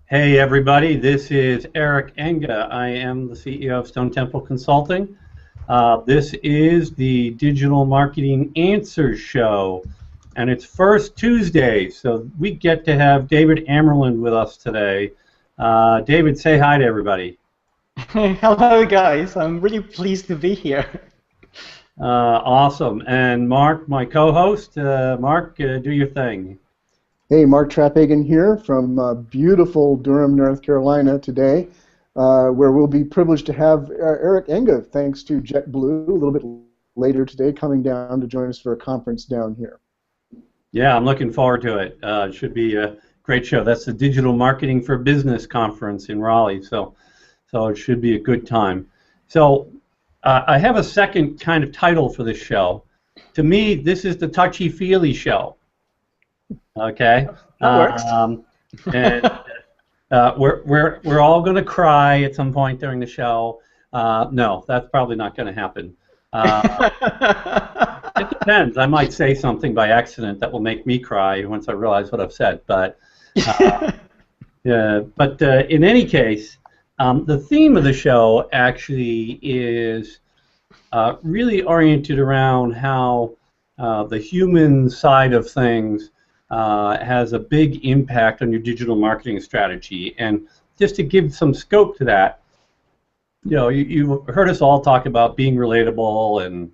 Hey everybody, this is Enge. I am the CEO of Stone Temple Consulting. This is the Digital Marketing Answers Show, and it's first Tuesday, so we get to have David Amerland with us today. David, say hi to everybody. Hello guys, I'm really pleased to be here. Awesome. And Mark, my co-host. Mark, do your thing. Hey, Mark Traphagen here from beautiful Durham, North Carolina today, where we'll be privileged to have Eric Enge, thanks to JetBlue, a little bit later today, coming down to join us for a conference down here. Yeah, I'm looking forward to it. It should be a great show. That's the Digital Marketing for Business Conference in Raleigh, so it should be a good time. So I have a second kind of title for this show. To me, this is the touchy-feely show. Okay. That works. And we're all going to cry at some point during the show. No, that's probably not going to happen. It depends. I might say something by accident that will make me cry once I realize what I've said. But yeah. But in any case, the theme of the show actually is really oriented around how the human side of things has a big impact on your digital marketing strategy. And just to give some scope to that, you've heard us all talk about being relatable and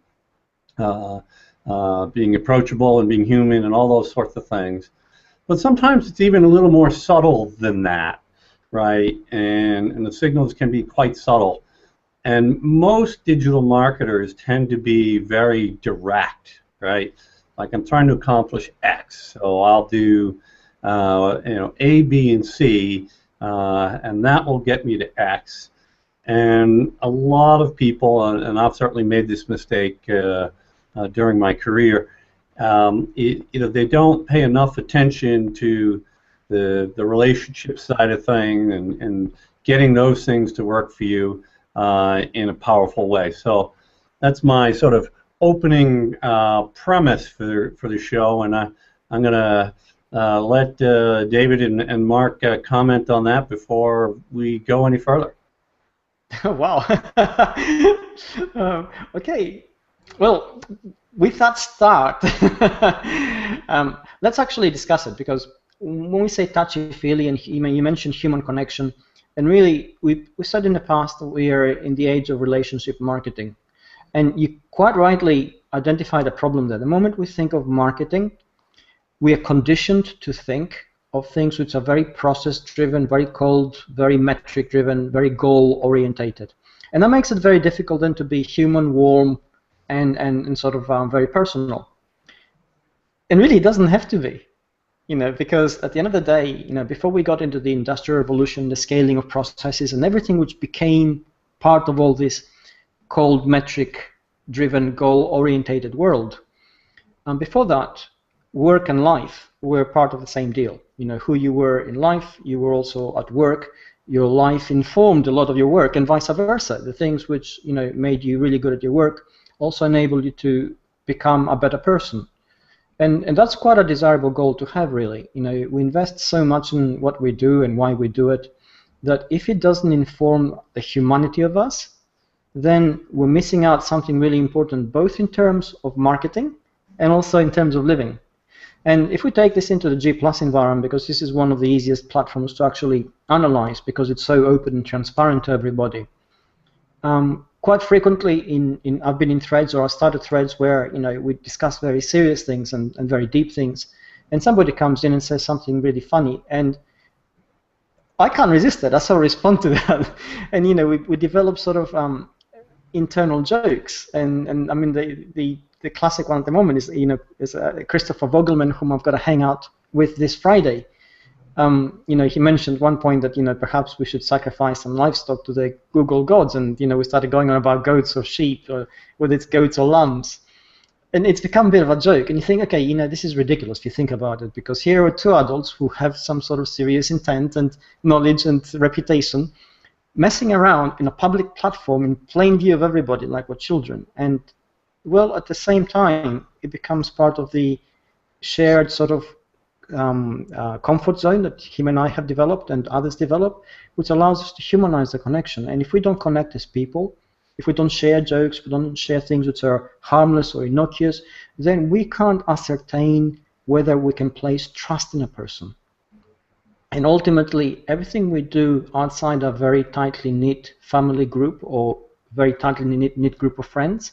being approachable and being human and all those sorts of things. But sometimes it's even a little more subtle than that, right? And the signals can be quite subtle. And most digital marketers tend to be very direct, right? Like, I'm trying to accomplish X, so I'll do A, B, and C, and that will get me to X. And a lot of people, and I've certainly made this mistake during my career, they don't pay enough attention to the relationship side of things and getting those things to work for you in a powerful way. So that's my sort of opening premise for the show, and I'm going to let David and Mark comment on that before we go any further. Wow. Okay. Well, with that start, let's actually discuss it, because when we say touchy-feely, and you mentioned human connection, and really we said in the past that we are in the age of relationship marketing. And you quite rightly identified a problem there. The moment we think of marketing, we are conditioned to think of things which are very process-driven, very cold, very metric-driven, very goal-orientated. And that makes it very difficult then to be human, warm, and sort of very personal. And really, it doesn't have to be, because at the end of the day, before we got into the Industrial Revolution, the scaling of processes and everything which became part of all this cold, metric-driven, goal-orientated world. Before that, work and life were part of the same deal. Who you were in life, you were also at work. Your life informed a lot of your work, and vice versa. The things which made you really good at your work also enabled you to become a better person. And that's quite a desirable goal to have, really. We invest so much in what we do and why we do it, that if it doesn't inform the humanity of us, then we're missing out something really important, both in terms of marketing and also in terms of living. And if we take this into the G+ environment, because this is one of the easiest platforms to actually analyze, because it's so open and transparent to everybody. Quite frequently, I've been in threads, or I started threads where we discuss very serious things and very deep things, and somebody comes in and says something really funny, and I can't resist it. I sort of respond to that, and we develop sort of internal jokes, and I mean the classic one at the moment is Christopher Vogelman, whom I've got to hang out with this Friday. He mentioned one point that perhaps we should sacrifice some livestock to the Google gods, and we started going on about goats or sheep, or whether it's goats or lambs, and it's become a bit of a joke. And you think, okay, this is ridiculous if you think about it, because here are two adults who have some sort of serious intent and knowledge and reputation, messing around in a public platform in plain view of everybody like we're children. And well, at the same time, it becomes part of the shared sort of comfort zone that him and I have developed and others developed, which allows us to humanize the connection. And if we don't connect as people, if we don't share jokes, we don't share things which are harmless or innocuous, then we can't ascertain whether we can place trust in a person. And ultimately, everything we do outside a very tightly knit family group or very tightly knit group of friends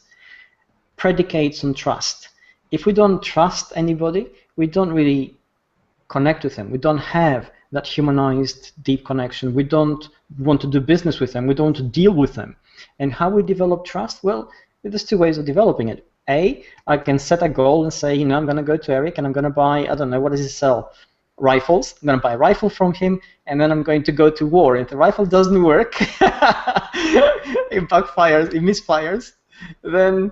predicates on trust. If we don't trust anybody, we don't really connect with them. We don't have that humanized, deep connection. We don't want to do business with them. We don't want to deal with them. And how we develop trust? Well, there's two ways of developing it. A, I can set a goal and say, I'm going to go to Eric and I'm going to buy, I don't know, what does he sell? Rifles. I'm going to buy a rifle from him, and then I'm going to go to war. If the rifle doesn't work, it backfires, it misfires, then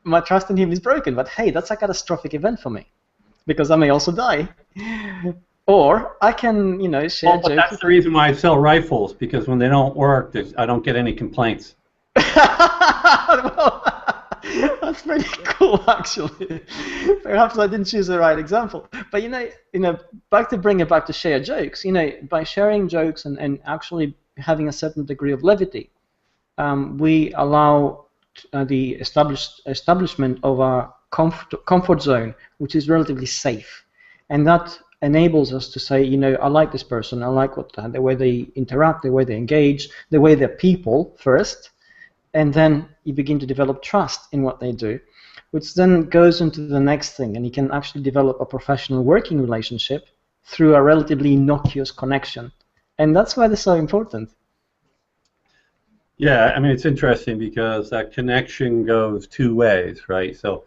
my trust in him is broken. But hey, that's a catastrophic event for me, because I may also die. Or I can, share jokes. But that's the reason why I sell rifles, because when they don't work, I don't get any complaints. Well, that's pretty cool, actually. Perhaps I didn't choose the right example. But bring it back to share jokes. By sharing jokes and actually having a certain degree of levity, we allow the establishment of a comfort zone, which is relatively safe, and that enables us to say, I like this person, I like the way they interact, the way they engage, the way they're people first, and then you begin to develop trust in what they do, which then goes into the next thing, and you can actually develop a professional working relationship through a relatively innocuous connection, and that's why they're so important. Yeah, I mean, it's interesting because that connection goes two ways, right? So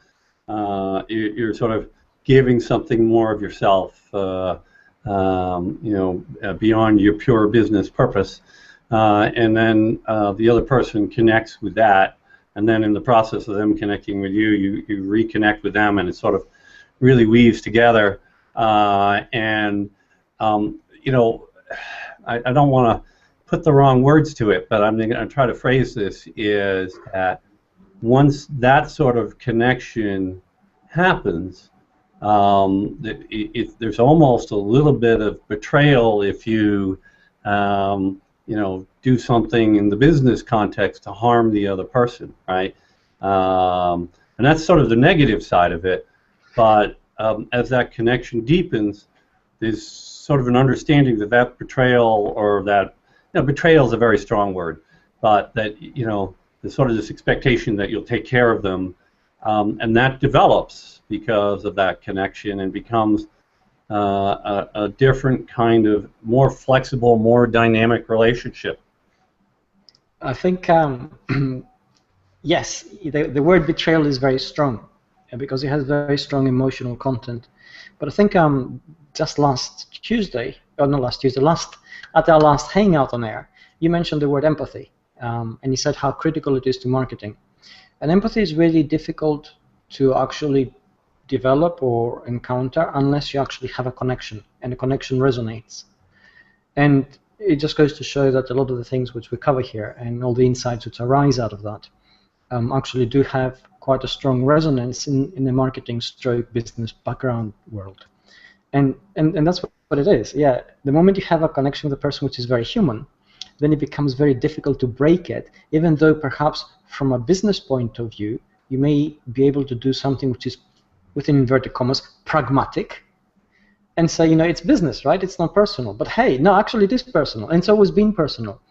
you're sort of giving something more of yourself, beyond your pure business purpose, and then the other person connects with that, and then in the process of them connecting with you, you reconnect with them, and it sort of really weaves together. I don't want to put the wrong words to it, but I'm going to try to phrase this, is that once that sort of connection happens, there's almost a little bit of betrayal if you, do something in the business context to harm the other person, right? And that's sort of the negative side of it. But as that connection deepens, there's sort of an understanding that betrayal, or that, betrayal is a very strong word, but that, there's sort of this expectation that you'll take care of them, and that develops because of that connection and becomes a different kind of more flexible, more dynamic relationship. I think, yes, the word betrayal is very strong because it has very strong emotional content. But I think just last Tuesday, at our last hangout on air, you mentioned the word empathy, and you said how critical it is to marketing. And empathy is really difficult to actually develop or encounter unless you actually have a connection, and the connection resonates. And it just goes to show that a lot of the things which we cover here and all the insights which arise out of that actually do have quite a strong resonance in the marketing stroke business background world. And that's what it is. Yeah, the moment you have a connection with a person which is very human, then it becomes very difficult to break it, even though perhaps from a business point of view, you may be able to do something which is, within inverted commas, pragmatic, and say, it's business, right? It's not personal. But hey, no, actually it is personal, and it's always been personal.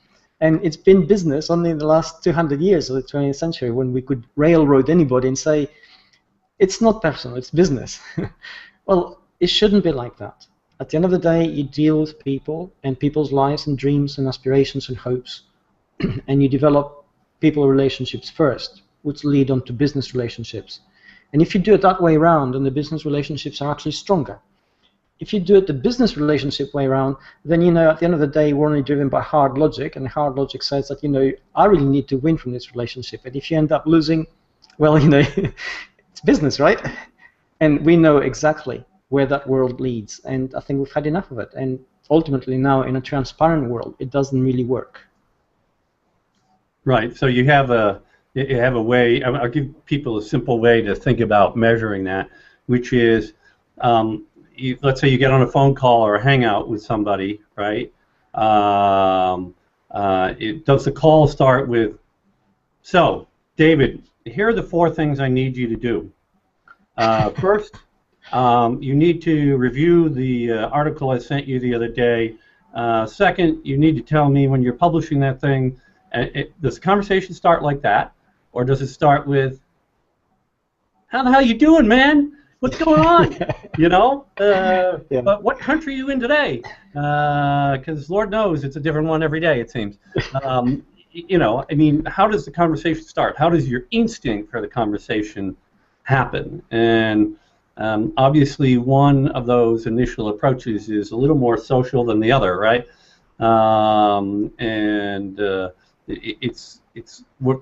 And it's been business only in the last 200 years of the 20th century, when we could railroad anybody and say, it's not personal, it's business. Well, it shouldn't be like that. At the end of the day, you deal with people and people's lives and dreams and aspirations and hopes, and you develop people relationships first, which lead on to business relationships. And if you do it that way around, then the business relationships are actually stronger. If you do it the business relationship way around, then, at the end of the day, we're only driven by hard logic, and hard logic says that, I really need to win from this relationship. And if you end up losing, well, it's business, right? And we know exactly where that world leads, and I think we've had enough of it. And ultimately now, in a transparent world, it doesn't really work. Right, so you have a way, I'll give people a simple way to think about measuring that, which is, let's say you get on a phone call or a hangout with somebody, right? Does the call start with, so, David, here are the 4 things I need you to do. First, you need to review the article I sent you the other day. Second, you need to tell me when you're publishing that thing. Does the conversation start like that? Or does it start with, how the hell you doing, man? What's going on? You know? Yeah. But what country are you in today? Because Lord knows it's a different one every day, it seems. You know, I mean, how does the conversation start? How does your instinct for the conversation happen? And obviously, one of those initial approaches is a little more social than the other, right? It's what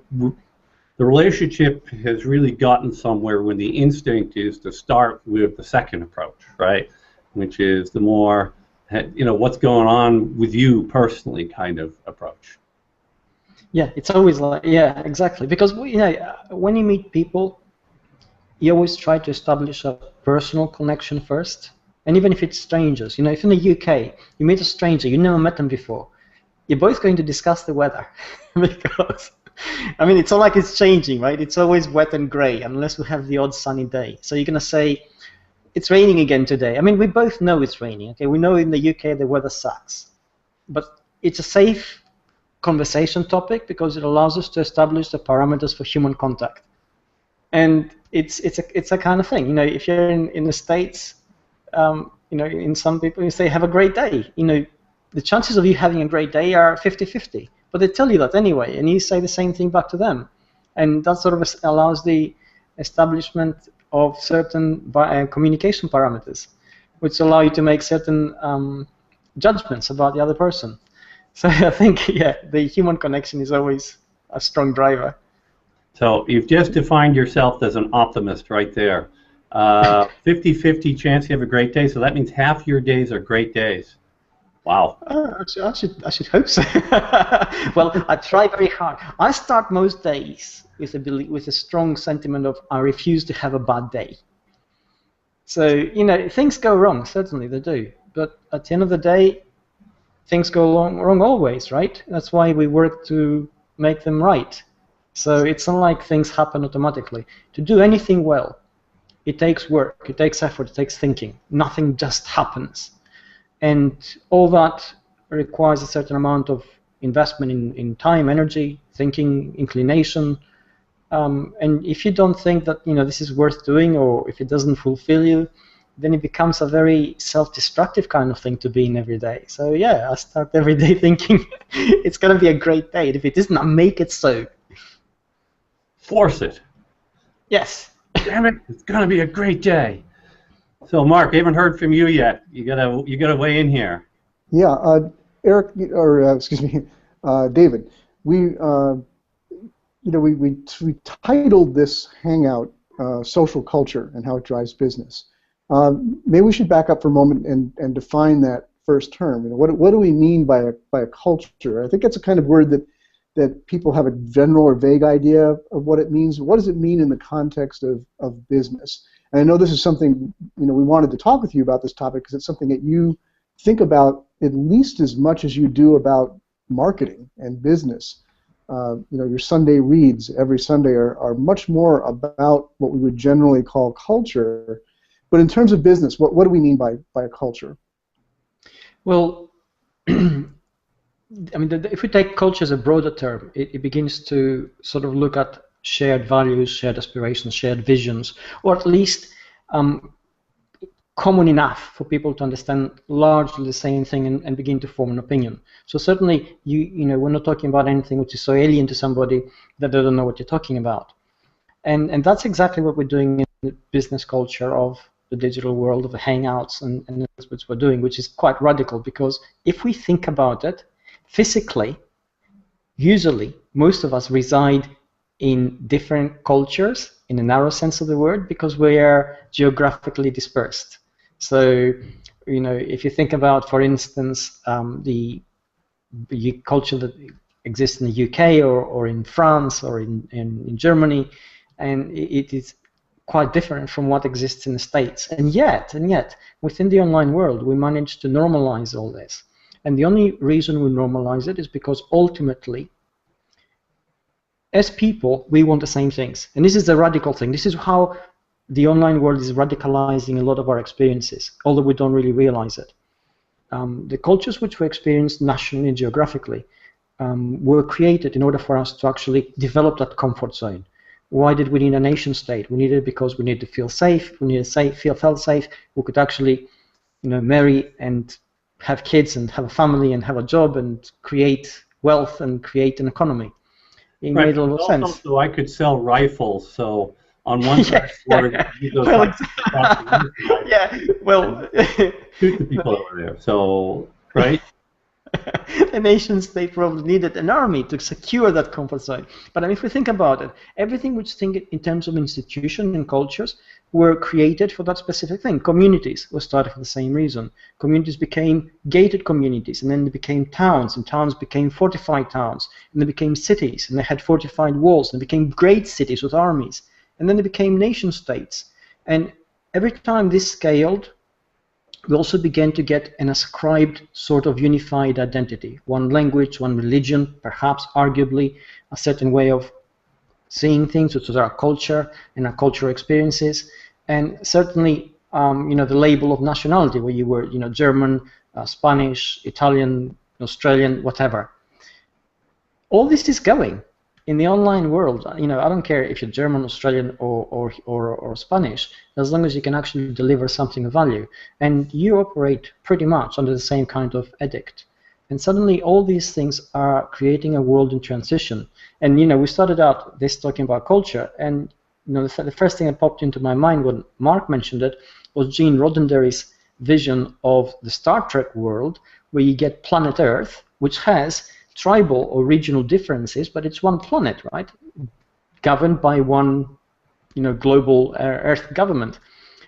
the relationship has really gotten somewhere when the instinct is to start with the second approach, right? Which is the more, you know, what's going on with you personally kind of approach. Yeah, it's always like, yeah, exactly. Because, you know, when you meet people, you always try to establish a personal connection first. And even if it's strangers, you know, if in the UK you meet a stranger, you never met them before, you're both going to discuss the weather. Because, I mean, it's not like it's changing, right? It's always wet and grey, unless we have the odd sunny day. So you're going to say, it's raining again today. I mean, we both know it's raining, okay? We know in the UK the weather sucks. But it's a safe conversation topic because it allows us to establish the parameters for human contact. And it's a kind of thing, you know, if you're in the States, you know, in some people you say, have a great day. You know, the chances of you having a great day are 50-50, but they tell you that anyway, and you say the same thing back to them. And that sort of allows the establishment of certain communication parameters, which allow you to make certain judgments about the other person. So I think, yeah, the human connection is always a strong driver. So you've just defined yourself as an optimist right there. 50-50 chance you have a great day, so that means half your days are great days. Wow. I should hope so. Well, I try very hard. I start most days with a strong sentiment of I refuse to have a bad day. So, you know, things go wrong, certainly they do. But at the end of the day, things go wrong always, right? That's why we work to make them right. So it's not like things happen automatically. To do anything well, it takes work, it takes effort, it takes thinking. Nothing just happens. And all that requires a certain amount of investment in time, energy, thinking, inclination. And if you don't think that, you know, this is worth doing, or if it doesn't fulfill you, then it becomes a very self-destructive kind of thing to be in every day. So yeah, I start every day thinking it's going to be a great day. And if it isn't, I make it so. Force it. Yes. Damn it, it's going to be a great day. So Mark, I haven't heard from you yet. You gotta weigh in here. Yeah, Eric, or excuse me, David. We titled this hangout "Social Culture and How It Drives Business." Maybe we should back up for a moment and define that first term. You know, what do we mean by a culture? I think it's a kind of word that people have a general or vague idea of what it means. What does it mean in the context of business? And I know this is something, you know, we wanted to talk with you about this topic because it's something that you think about at least as much as you do about marketing and business. You know, your Sunday reads every Sunday are much more about what we would generally call culture. But in terms of business, what do we mean by a culture? Well, I mean, if we take culture as a broader term, it begins to sort of look at shared values, shared aspirations, shared visions, or at least common enough for people to understand largely the same thing and begin to form an opinion. So certainly, you know, we're not talking about anything which is so alien to somebody that they don't know what you're talking about. And that's exactly what we're doing in the business culture of the digital world, of the Hangouts, and that's what we're doing, which is quite radical, because if we think about it, physically, usually, most of us reside in different cultures, in a narrow sense of the word, because we are geographically dispersed. So, you know, if you think about, for instance, the culture that exists in the UK or in France or in Germany, and it is quite different from what exists in the States. And yet, within the online world, we managed to normalize all this. And the only reason we normalize it is because ultimately, as people, we want the same things. And this is the radical thing. This is how the online world is radicalizing a lot of our experiences, although we don't really realize it. The cultures which we experience nationally and geographically were created in order for us to actually develop that comfort zone. Why did we need a nation state? We needed it because we needed to feel safe. We needed to felt safe. We could actually, marry and have kids and have a family and have a job and create wealth and create an economy. It made a lot of sense. So I could sell rifles. So on one side, shoot the people over there. So right. A nation state probably needed an army to secure that comfort zone. But if we think about it, everything which think in terms of institution and cultures were created for that specific thing. Communities were started for the same reason. Communities became gated communities, and then they became towns, and towns became fortified towns, and they became cities, and they had fortified walls, and they became great cities with armies, and then they became nation states. And every time this scaled, we also began to get an ascribed sort of unified identity. One language, one religion, perhaps arguably a certain way of seeing things, which was our culture and our cultural experiences, and certainly the label of nationality, where you were German, Spanish, Italian, Australian, whatever. All this is going. In the online world, I don't care if you're German, Australian, or Spanish, as long as you can actually deliver something of value. And you operate pretty much under the same kind of edict. And suddenly all these things are creating a world in transition. And we started out this talking about culture, and the first thing that popped into my mind when Mark mentioned it was Gene Roddenberry's vision of the Star Trek world, where you get planet Earth, which has tribal or regional differences, but it's one planet, right? Governed by one, global Earth government.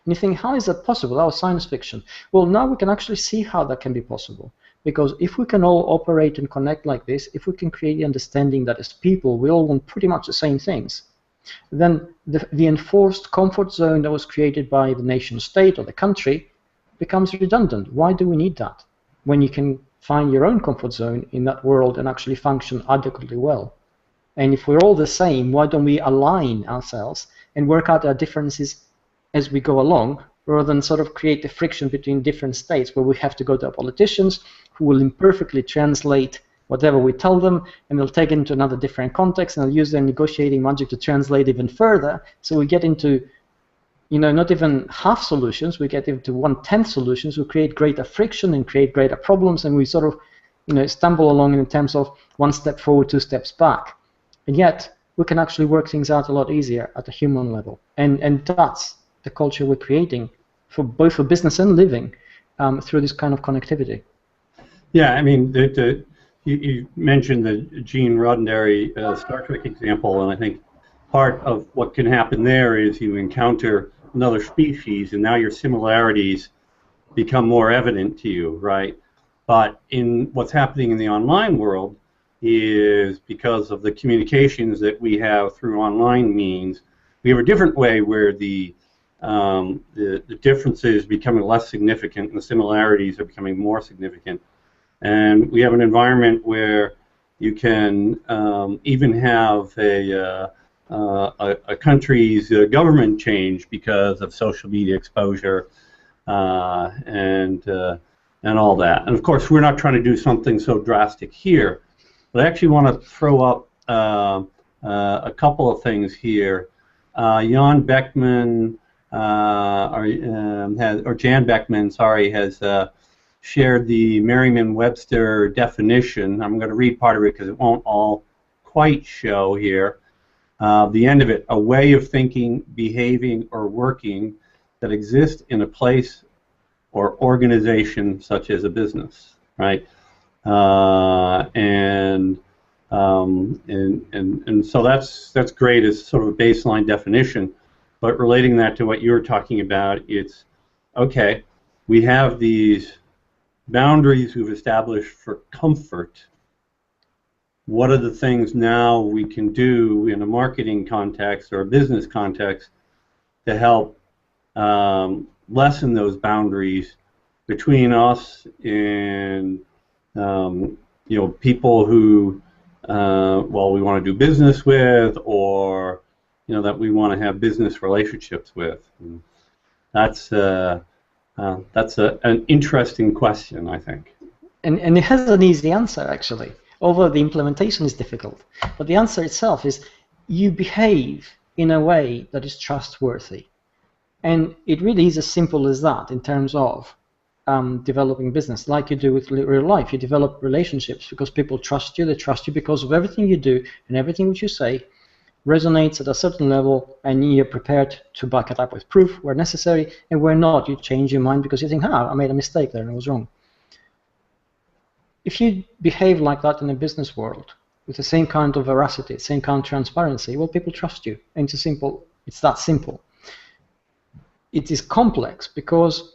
And you think, how is that possible? That was science fiction. Well, now we can actually see how that can be possible. Because if we can all operate and connect like this, if we can create the understanding that as people, we all want pretty much the same things, then the enforced comfort zone that was created by the nation state or the country becomes redundant. Why do we need that? When you can find your own comfort zone in that world and actually function adequately well. And if we're all the same, why don't we align ourselves and work out our differences as we go along, rather than sort of create the friction between different states where we have to go to our politicians who will imperfectly translate whatever we tell them, and they'll take it into another different context, and they'll use their negotiating magic to translate even further. So we get into not even half solutions, we get into 1/10 solutions, we create greater friction and create greater problems, and we sort of, stumble along in terms of one step forward, 2 steps back. And yet, we can actually work things out a lot easier at a human level. And that's the culture we're creating, for both for business and living, through this kind of connectivity. Yeah, I mean, you mentioned the Gene Roddenberry Star Trek example, and I think part of what can happen there is you encounter another species, and now your similarities become more evident to you, right? But in what's happening in the online world is because of the communications that we have through online means, we have a different way where the differences becoming less significant and the similarities are becoming more significant. And we have an environment where you can even have a country's government change because of social media exposure and all that. And of course, we're not trying to do something so drastic here, but I actually want to throw up a couple of things here. Jan Beckman, Jan Beckman, sorry, has shared the Merriam-Webster definition. I'm going to read part of it because it won't all quite show here. The end of it: a way of thinking, behaving, or working that exists in a place or organization such as a business, right? And so that's great as sort of a baseline definition. But relating that to what you were talking about, it's okay. We have these boundaries we've established for comfort. What are the things now we can do in a marketing context or a business context to help lessen those boundaries between us and people who we want to do business with, or that we want to have business relationships with. And that's an interesting question, I think. And it has an easy answer, actually, although the implementation is difficult. But the answer itself is you behave in a way that is trustworthy. And it really is as simple as that in terms of developing business, like you do with real life. You develop relationships because people trust you. They trust you because of everything you do and everything which you say resonates at a certain level, and you're prepared to back it up with proof where necessary, and where not, you change your mind because you think, I made a mistake there and it was wrong. If you behave like that in a business world, with the same kind of veracity, same kind of transparency, well, people trust you. And it's that simple. It is complex because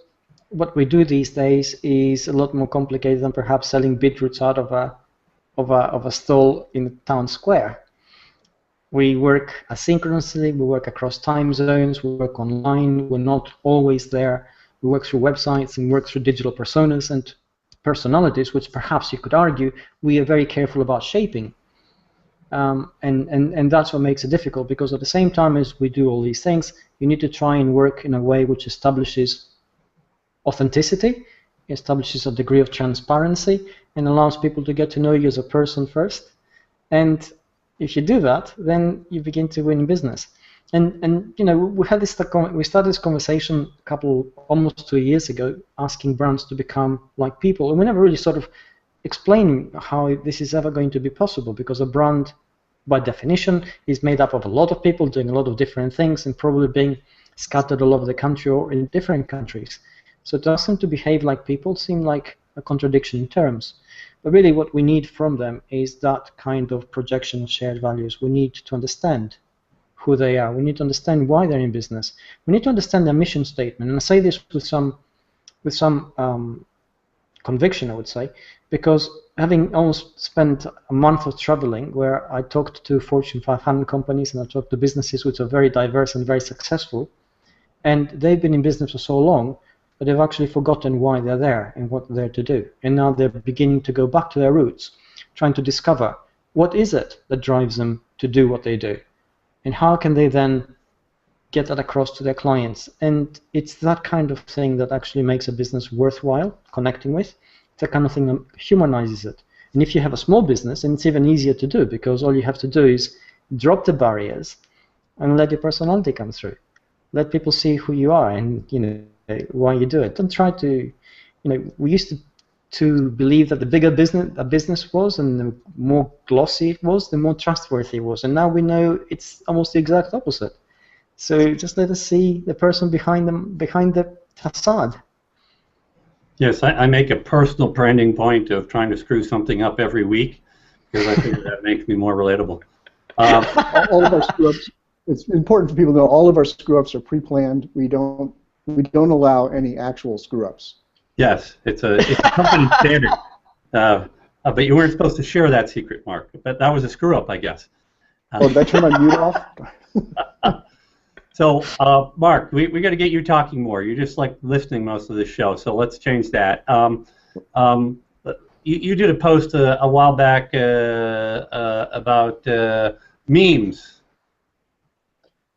what we do these days is a lot more complicated than perhaps selling beetroots out of a stall in the town square. We work asynchronously, we work across time zones, we work online, we're not always there. We work through websites and work through digital personas and personalities, which perhaps you could argue we are very careful about shaping. And that's what makes it difficult, because at the same time as we do all these things, you need to try and work in a way which establishes authenticity, establishes a degree of transparency, and allows people to get to know you as a person first. And if you do that, then you begin to win in business. And we started this conversation almost 2 years ago, asking brands to become like people, and we never really sort of explain how this is ever going to be possible, because a brand, by definition, is made up of a lot of people doing a lot of different things and probably being scattered all over the country or in different countries. So to ask them to behave like people seemed like a contradiction in terms. But really what we need from them is that kind of projection of shared values. We need to understand who they are. We need to understand why they're in business. We need to understand their mission statement. And I say this with some conviction, I would say, because having almost spent a month of traveling where I talked to Fortune 500 companies and I talked to businesses which are very diverse and very successful, and they've been in business for so long, but they've actually forgotten why they're there and what they're there to do. And now they're beginning to go back to their roots, trying to discover what is it that drives them to do what they do, and how can they then get that across to their clients. And it's that kind of thing that actually makes a business worthwhile connecting with. It's the kind of thing that humanizes it. And if you have a small business, then it's even easier to do, because all you have to do is drop the barriers and let your personality come through. Let people see who you are and why you do it. Don't try to, we used to believe that the bigger a business was and the more glossy it was, the more trustworthy it was. And now we know it's almost the exact opposite. So just let us see the person behind the facade. Yes, I make a personal branding point of trying to screw something up every week, because I think that makes me more relatable. All of our screw-ups, it's important for people to know all of our screw-ups are pre-planned. We don't allow any actual screw-ups. Yes, it's a company standard. But you weren't supposed to share that secret, Mark. But that was a screw-up, I guess. Did I turn my mute off? So, Mark, we got to get you talking more. You're just like listening most of the show, so let's change that. You did a post a while back about memes.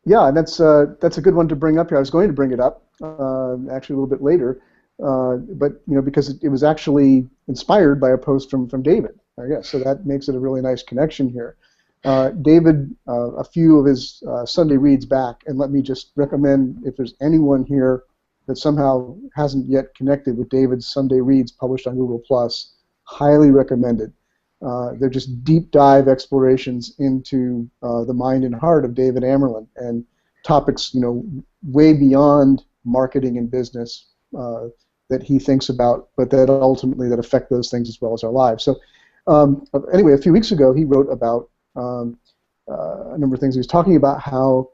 Yeah, and that's a good one to bring up here. I was going to bring it up actually a little bit later, but because it was actually inspired by a post from David, I guess. So that makes it a really nice connection here. David, a few of his Sunday reads back, and let me just recommend, if there's anyone here that somehow hasn't yet connected with David's Sunday reads published on Google+, highly recommended. They're just deep dive explorations into the mind and heart of David Amerland, and topics way beyond marketing and business that he thinks about, but that ultimately that affect those things as well as our lives. So anyway, a few weeks ago he wrote about a number of things. He was talking about how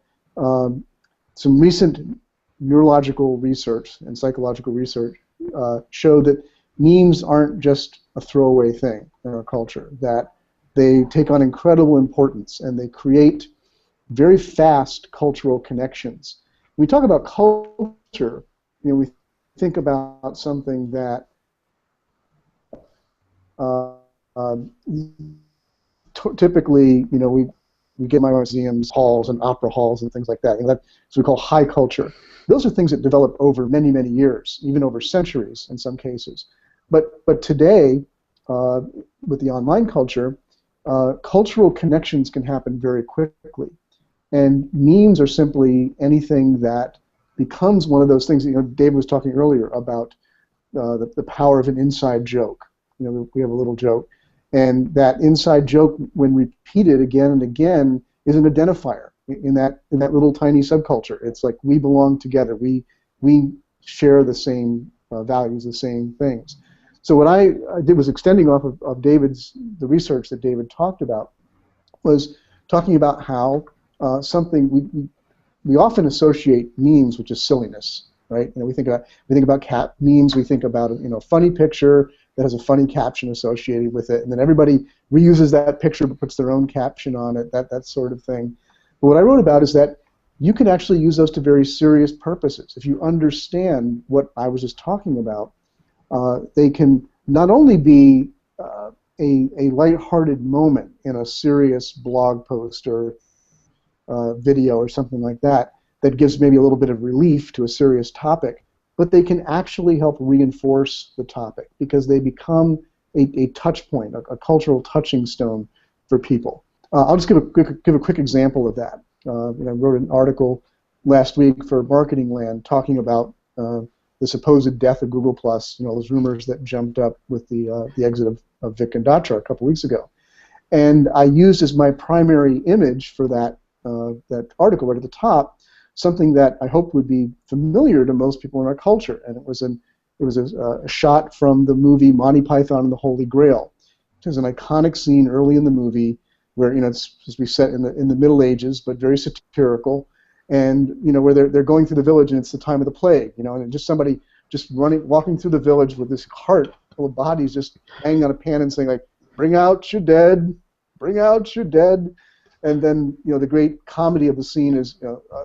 some recent neurological research and psychological research show that memes aren't just a throwaway thing in our culture, that they take on incredible importance and they create very fast cultural connections. we talk about culture, we think about something that typically, we get my museums, halls, and opera halls, and things like that. That's what we call high culture. Those are things that develop over many, many years, even over centuries in some cases. But today, with the online culture, cultural connections can happen very quickly. And memes are simply anything that becomes one of those things. Dave was talking earlier about the power of an inside joke. We have a little joke, and that inside joke, when repeated again and again, is an identifier in that little tiny subculture. It's like we belong together. We share the same values, the same things. So what I did was extending off of the research that David talked about, was talking about how something we often associate memes, which is silliness, right? We think about cat memes. We think about a funny picture that has a funny caption associated with it, and then everybody reuses that picture but puts their own caption on it. That sort of thing. But what I wrote about is that you can actually use those to very serious purposes. If you understand what I was just talking about, they can not only be a lighthearted moment in a serious blog post or video or something like that gives maybe a little bit of relief to a serious topic, but they can actually help reinforce the topic because they become a touch point, a cultural touching stone for people. I'll just give a quick example of that. I wrote an article last week for Marketing Land talking about the supposed death of Google+, those rumors that jumped up with the exit of Vic and Datra a couple weeks ago. And I used as my primary image for that article right at the top something that I hope would be familiar to most people in our culture, and it was a shot from the movie Monty Python and the Holy Grail. It was an iconic scene early in the movie where it's supposed to be set in the Middle Ages, but very satirical, and where they're going through the village and it's the time of the plague, and just somebody just walking through the village with this cart full of bodies just hanging on a pan and saying like, "Bring out your dead, bring out your dead." And then, the great comedy of the scene is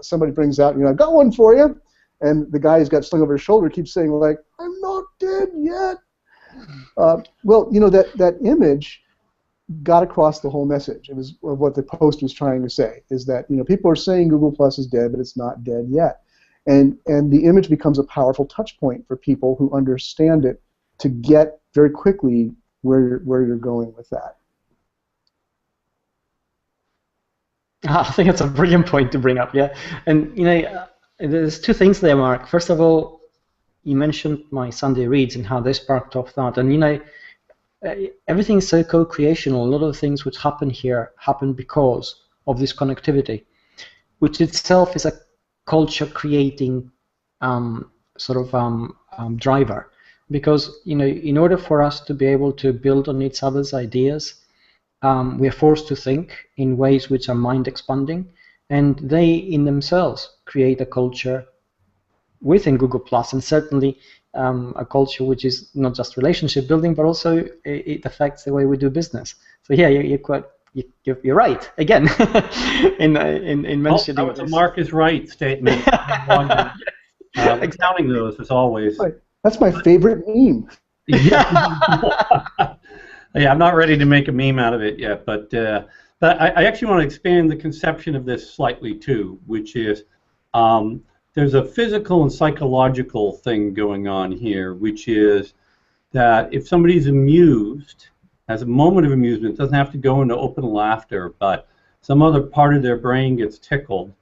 somebody brings out, "I got one for you," and the guy who's got slung over his shoulder keeps saying like, "I'm not dead yet." Well, that image got across the whole message. It was what the post was trying to say, is that people are saying Google Plus is dead, but it's not dead yet, and the image becomes a powerful touch point for people who understand it to get very quickly where you're going with that. I think that's a brilliant point to bring up, yeah. And there's two things there, Mark. First of all, you mentioned my Sunday reads and how they sparked off that. And everything is so co-creational. A lot of the things which happen here happen because of this connectivity, which itself is a culture-creating driver. Because in order for us to be able to build on each other's ideas, we are forced to think in ways which are mind-expanding, and they in themselves create a culture within Google+, and certainly a culture which is not just relationship building, but also it affects the way we do business. So yeah, you're right again in mentioning that was a Mark is right statement. Counting those as always. That's my favorite meme. Yeah, I'm not ready to make a meme out of it yet, but I actually want to expand the conception of this slightly too, which is there's a physical and psychological thing going on here, which is that if somebody's amused, has a moment of amusement, it doesn't have to go into open laughter, but some other part of their brain gets tickled,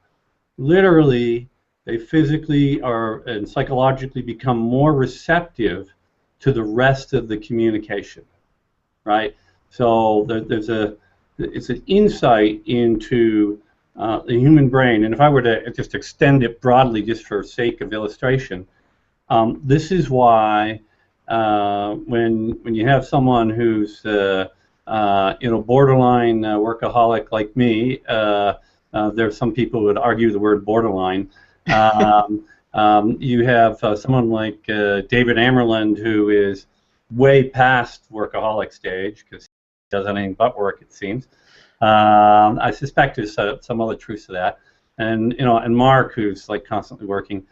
literally they physically and psychologically become more receptive to the rest of the communication. Right, so it's an insight into the human brain, and if I were to just extend it broadly, just for sake of illustration, this is why when you have someone who's borderline workaholic like me, there's some people who would argue the word borderline. You have someone like David Amerland, who is way past workaholic stage because he does anything but work, it seems. I suspect there's some other truth to that. and and Mark, who's like constantly working,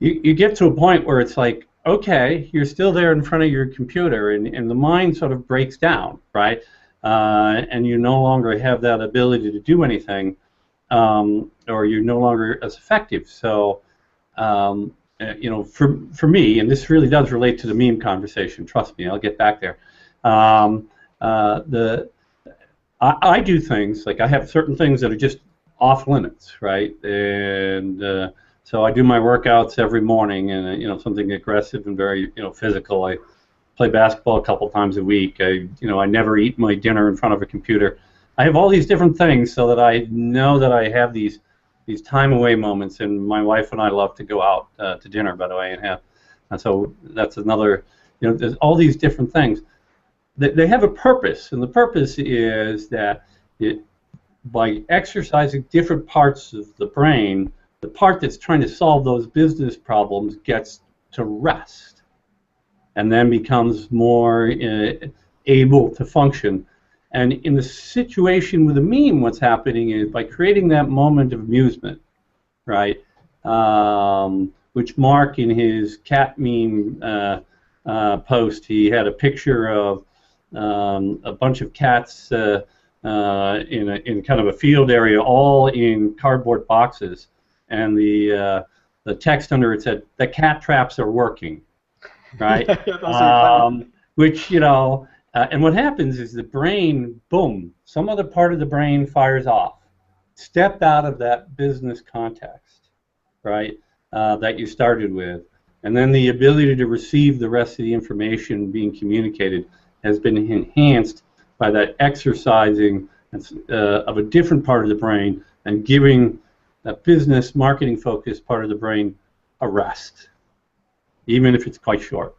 you get to a point where it's like, okay, you're still there in front of your computer, and the mind sort of breaks down, right? And you no longer have that ability to do anything, or you're no longer as effective. So, for me, and this really does relate to the meme conversation. Trust me, I'll get back there. I do things like I have certain things that are just off limits, right? And so I do my workouts every morning, and something aggressive and very physical. I play basketball a couple times a week. I never eat my dinner in front of a computer. I have all these different things so that I know that I have these time away moments. And my wife and I love to go out to dinner, by the way, and so that's another. There's all these different things. They have a purpose, and the purpose is that by exercising different parts of the brain, the part that's trying to solve those business problems gets to rest and then becomes more able to function. And in the situation with a meme, what's happening is by creating that moment of amusement, right, which Mark in his cat meme post, he had a picture of a bunch of cats in kind of a field area, all in cardboard boxes. And the text under it said, "The cat traps are working," right? Which and what happens is the brain, boom, some other part of the brain fires off. Step out of that business context, right? That you started with, and then the ability to receive the rest of the information being communicated has been enhanced by that exercising of a different part of the brain and giving that business marketing focused part of the brain a rest, even if it's quite short.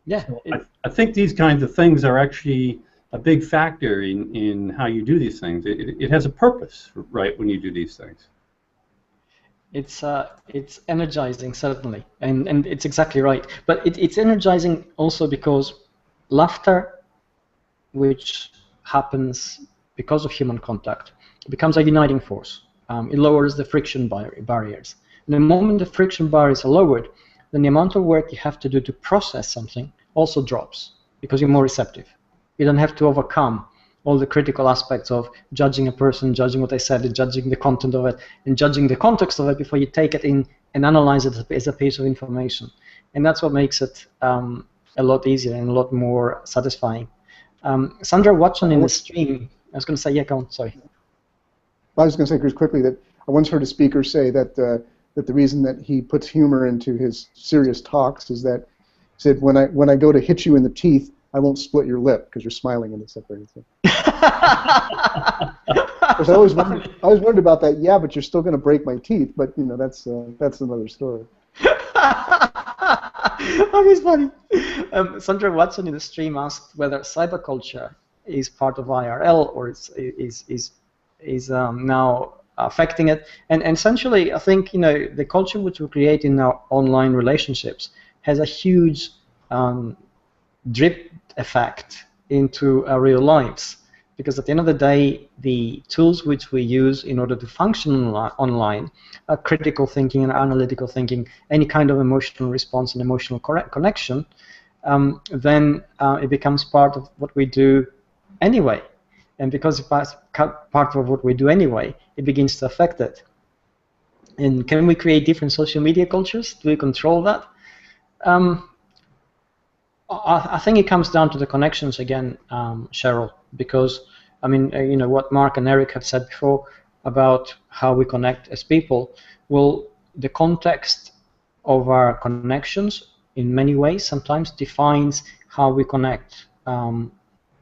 Yeah. So I think these kinds of things are actually a big factor in how you do these things. It has a purpose, right, when you do these things. It's energizing, certainly, and it's exactly right. But it's energizing also because laughter, which happens because of human contact, becomes a uniting force. It lowers the friction barriers. And the moment the friction barriers are lowered, then the amount of work you have to do to process something also drops because you're more receptive. You don't have to overcome all the critical aspects of judging a person, judging what they said, and judging the content of it, and judging the context of it before you take it in and analyze it as a piece of information. And that's what makes it a lot easier and a lot more satisfying. Sandra Watson in the stream, I was going to say, yeah, go on, sorry. I was going to say, Chris, quickly, that I once heard a speaker say that that the reason that he puts humor into his serious talks is that he said, when I go to hit you in the teeth, I won't split your lip because you're smiling and it's up there. I always wondered about that. Yeah, but you're still going to break my teeth. But that's another story. That is funny. Sandra Watson in the stream asked whether cyberculture is part of IRL or is now affecting it. And essentially, I think the culture which we create in our online relationships has a huge drip effect into our real lives, because at the end of the day, the tools which we use in order to function online are critical thinking and analytical thinking, any kind of emotional response and emotional connection, then it becomes part of what we do anyway. And because it's part of what we do anyway, it begins to affect it. And can we create different social media cultures? Do we control that? I think it comes down to the connections again, Cheryl, because I mean, what Mark and Eric have said before about how we connect as people. Well, the context of our connections in many ways sometimes defines how we connect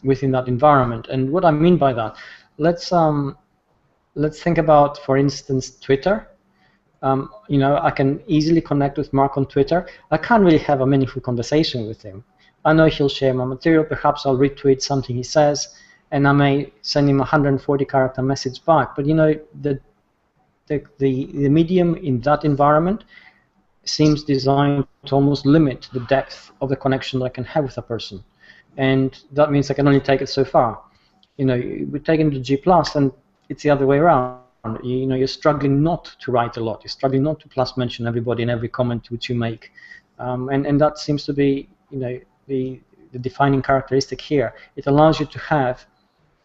within that environment. And what I mean by that, let's think about, for instance, Twitter. I can easily connect with Mark on Twitter. I can't really have a meaningful conversation with him. I know he'll share my material. Perhaps I'll retweet something he says, and I may send him a 140-character message back. But the medium in that environment seems designed to almost limit the depth of the connection that I can have with a person, and that means I can only take it so far. We take it to G+, and it's the other way around. You're struggling not to write a lot. You're struggling not to plus mention everybody in every comment which you make, and that seems to be the defining characteristic here. It allows you to have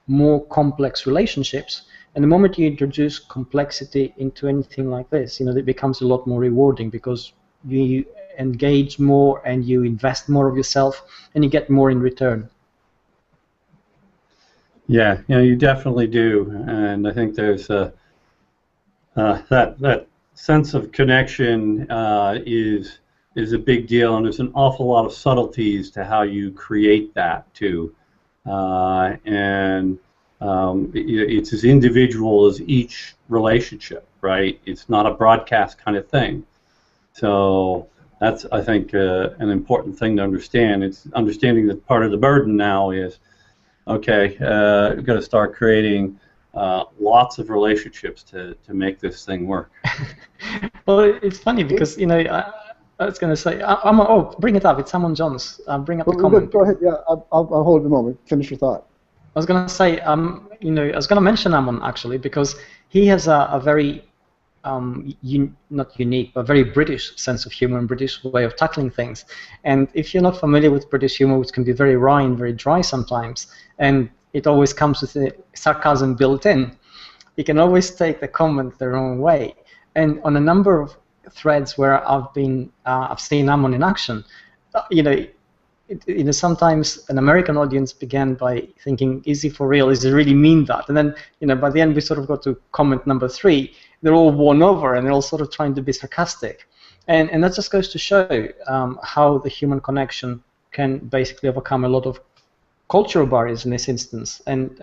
more complex relationships, and the moment you introduce complexity into anything like this, it becomes a lot more rewarding because you engage more and you invest more of yourself and you get more in return. Yeah, you definitely do, and I think there's that sense of connection is a big deal, and there's an awful lot of subtleties to how you create that too, and it's as individual as each relationship, right? It's not a broadcast kind of thing. So that's, I think, an important thing to understand. It's understanding that part of the burden now is, okay, we've got to start creating lots of relationships to make this thing work. Well, it's funny because I was going to say, bring it up. It's Amon Jones. Bring up the comment. Go ahead. Yeah, I'll hold it a moment. Finish your thought. I was going to say, I was going to mention Amon actually because he has a very not unique, but very British sense of humor and British way of tackling things. And if you're not familiar with British humor, which can be very wry and very dry sometimes, and it always comes with the sarcasm built in, you can always take the comment the wrong way. And on a number of threads where I've seen Amon in action, sometimes an American audience began by thinking, is he for real? Does he really mean that? And then, by the end, we sort of got to comment number 3. They're all won over, and they're all sort of trying to be sarcastic. And that just goes to show how the human connection can basically overcome a lot of cultural barriers in this instance. And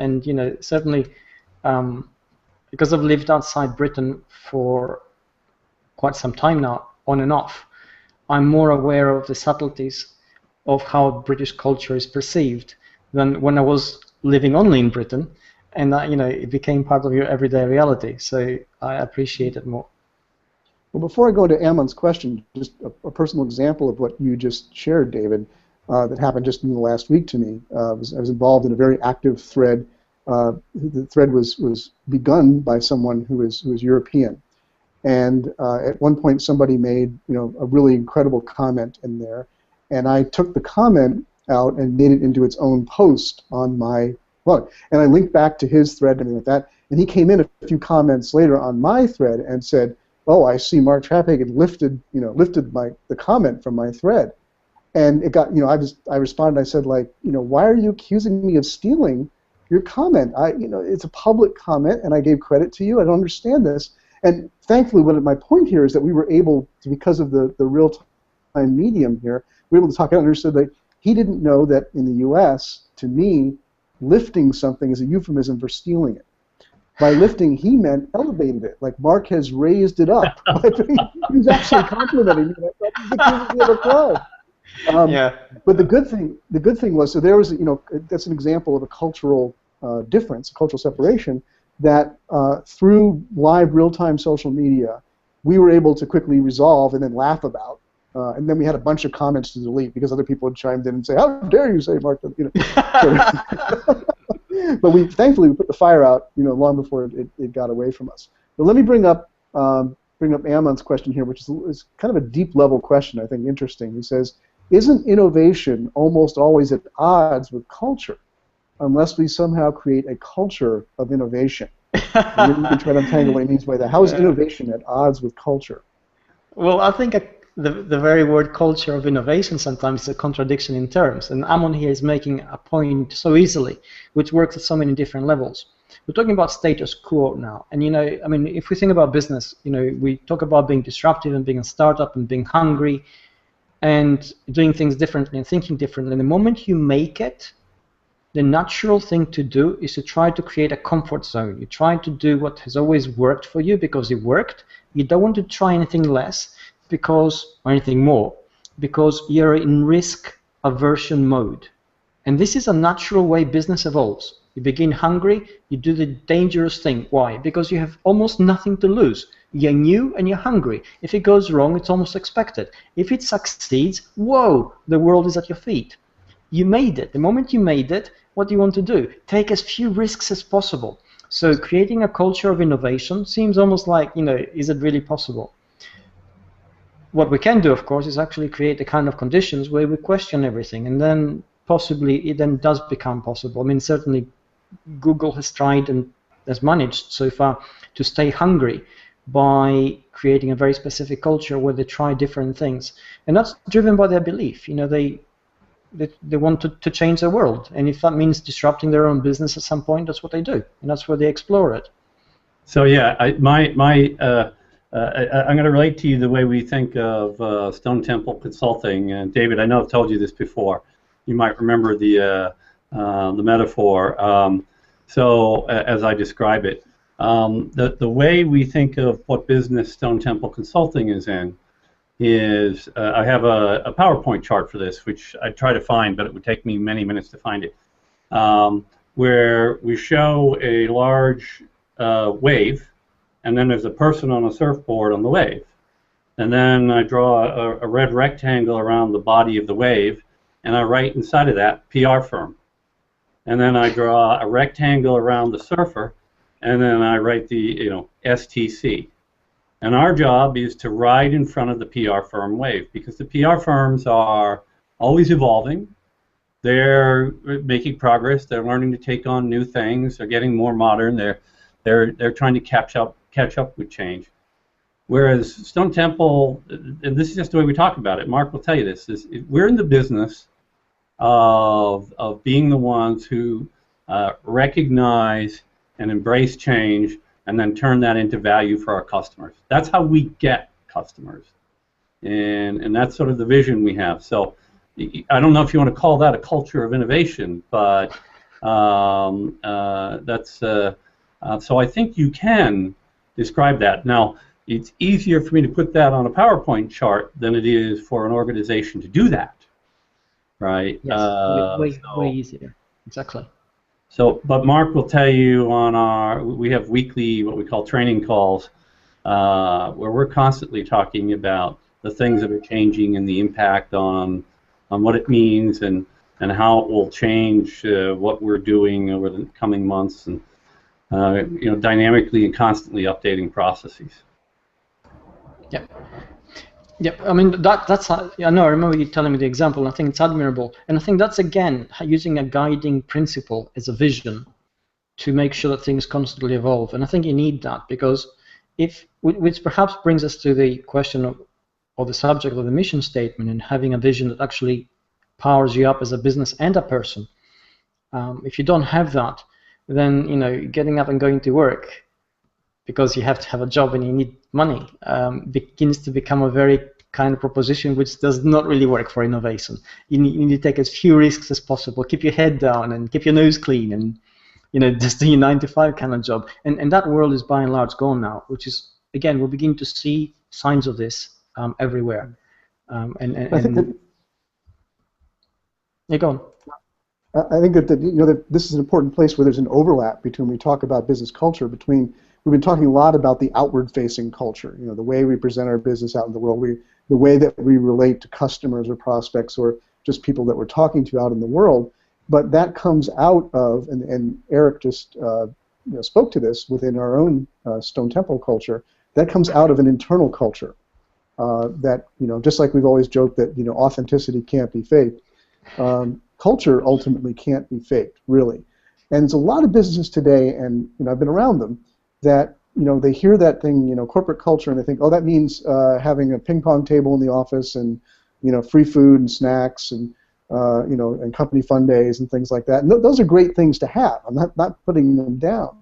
certainly, because I've lived outside Britain for quite some time now, on and off, I'm more aware of the subtleties of how British culture is perceived than when I was living only in Britain, and it became part of your everyday reality. So I appreciate it more. Well, before I go to Amon's question, just a personal example of what you just shared, David, that happened just in the last week to me. I was involved in a very active thread. The thread was begun by someone who is European, and at one point somebody made a really incredible comment in there. And I took the comment out and made it into its own post on my blog. And I linked back to his thread and everything like that. And he came in a few comments later on my thread and said, "Oh, I see Mark Traphagen lifted the comment from my thread." And it got, I responded. I said, why are you accusing me of stealing your comment? It's a public comment, and I gave credit to you. I don't understand this. And thankfully, my point here is that we were able to, because of the real-time medium here, we were able to talk and understood that he didn't know that in the U.S., to me, lifting something is a euphemism for stealing it. By lifting, he meant elevated it, like Mark has raised it up. He was actually complimenting me. I thought he was accusing me of a fraud. Yeah. But the good thing was, so there was, that's an example of a cultural difference, a cultural separation, that through live real-time social media, we were able to quickly resolve and then laugh about. And then we had a bunch of comments to delete because other people had chimed in and say, "How dare you say Mark?" But thankfully we put the fire out, long before it got away from us. But let me bring up Amon's question here, which is kind of a deep level question. I think interesting. He says, "Isn't innovation almost always at odds with culture, unless we somehow create a culture of innovation?" Maybe we can try to untangle what he means by that. How is innovation at odds with culture? Well, I think the very word culture of innovation sometimes is a contradiction in terms, and Amon here is making a point so easily, which works at so many different levels. We're talking about status quo now, and if we think about business, we talk about being disruptive and being a startup and being hungry and doing things differently and thinking differently. And the moment you make it, the natural thing to do is to try to create a comfort zone. You try to do what has always worked for you because it worked. You don't want to try anything less or anything more, because you're in risk aversion mode. And this is a natural way business evolves. You begin hungry, you do the dangerous thing. Why? Because you have almost nothing to lose. You're new and you're hungry. If it goes wrong, it's almost expected. If it succeeds, whoa, the world is at your feet. You made it. The moment you made it, what do you want to do? Take as few risks as possible. So creating a culture of innovation seems almost like, is it really possible? What we can do, of course, is actually create the kind of conditions where we question everything, and then possibly it then does become possible. I mean, certainly Google has tried and has managed so far to stay hungry by creating a very specific culture where they try different things, and that's driven by their belief. They want to change the world, and if that means disrupting their own business at some point, that's what they do, and that's where they explore it. So yeah, I'm going to relate to you the way we think of Stone Temple Consulting. And David, I know I've told you this before. You might remember the metaphor. So as I describe it, the way we think of what business Stone Temple Consulting is in is I have a PowerPoint chart for this, which I try to find, but it would take me many minutes to find it, where we show a large wave, and then there's a person on a surfboard on the wave. And then I draw a red rectangle around the body of the wave, and I write inside of that PR firm. And then I draw a rectangle around the surfer, and then I write the STC. And our job is to ride in front of the PR firm wave, because the PR firms are always evolving. They're making progress. They're learning to take on new things. They're getting more modern. They're trying to catch up with change. Whereas Stone Temple, and this is just the way we talk about it, Mark will tell you this, is we're in the business of being the ones who recognize and embrace change and then turn that into value for our customers. That's how we get customers. And that's sort of the vision we have. So I don't know if you want to call that a culture of innovation, but that's so I think you can describe that. Now, it's easier for me to put that on a PowerPoint chart than it is for an organization to do that, right? Yes, way easier. Exactly. So, but Mark will tell you we have weekly, what we call training calls, where we're constantly talking about the things that are changing and the impact on what it means and how it will change what we're doing over the coming months, and dynamically and constantly updating processes. Yeah. Yeah, I mean, that's I know. I remember you telling me the example, and I think it's admirable. And I think that's, again, using a guiding principle as a vision to make sure that things constantly evolve. And I think you need that, because which perhaps brings us to the question or the subject of the mission statement, and having a vision that actually powers you up as a business and a person. If you don't have that, then, getting up and going to work because you have to have a job and you need money begins to become a very kind of proposition which does not really work for innovation. You need to take as few risks as possible, keep your head down and keep your nose clean, and just do your 9-to-5 kind of job. And that world is by and large gone now, which is, again, we're beginning to see signs of this everywhere. I think that, yeah, go on. I think that this is an important place where there's an overlap between, we talk about business culture, we've been talking a lot about the outward-facing culture, the way we present our business out in the world, the way that we relate to customers or prospects or just people that we're talking to out in the world. But that comes out of, and Eric just spoke to this within our own Stone Temple culture, that comes out of an internal culture that, just like we've always joked that, authenticity can't be faked. Culture ultimately can't be faked, really. And there's a lot of businesses today, and I've been around them, that they hear that thing, corporate culture, and they think, oh, that means having a ping pong table in the office, and free food and snacks, and and company fun days and things like that. And those are great things to have. I'm not putting them down,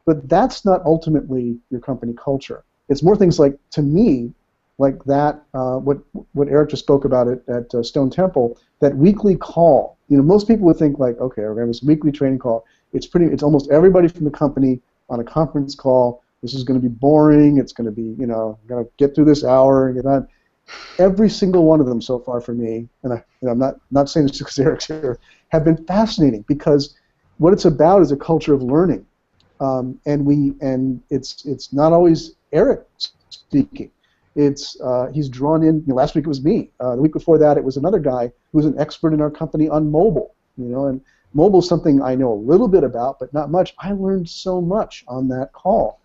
but that's not ultimately your company culture. It's more things like, to me, like that. What Eric just spoke about at Stone Temple, that weekly call. Most people would think like, okay, we're going to have this weekly training call. It's almost everybody from the company on a conference call. This is going to be boring. It's going to be, going to get through this hour and get on. Every single one of them so far for me, and I'm not saying this because Eric's here, have been fascinating, because what it's about is a culture of learning, and it's not always Eric speaking. He's drawn in. Last week it was me. The week before that it was another guy who was an expert in our company on mobile. And Mobile is something I know a little bit about, but not much. I learned so much on that call.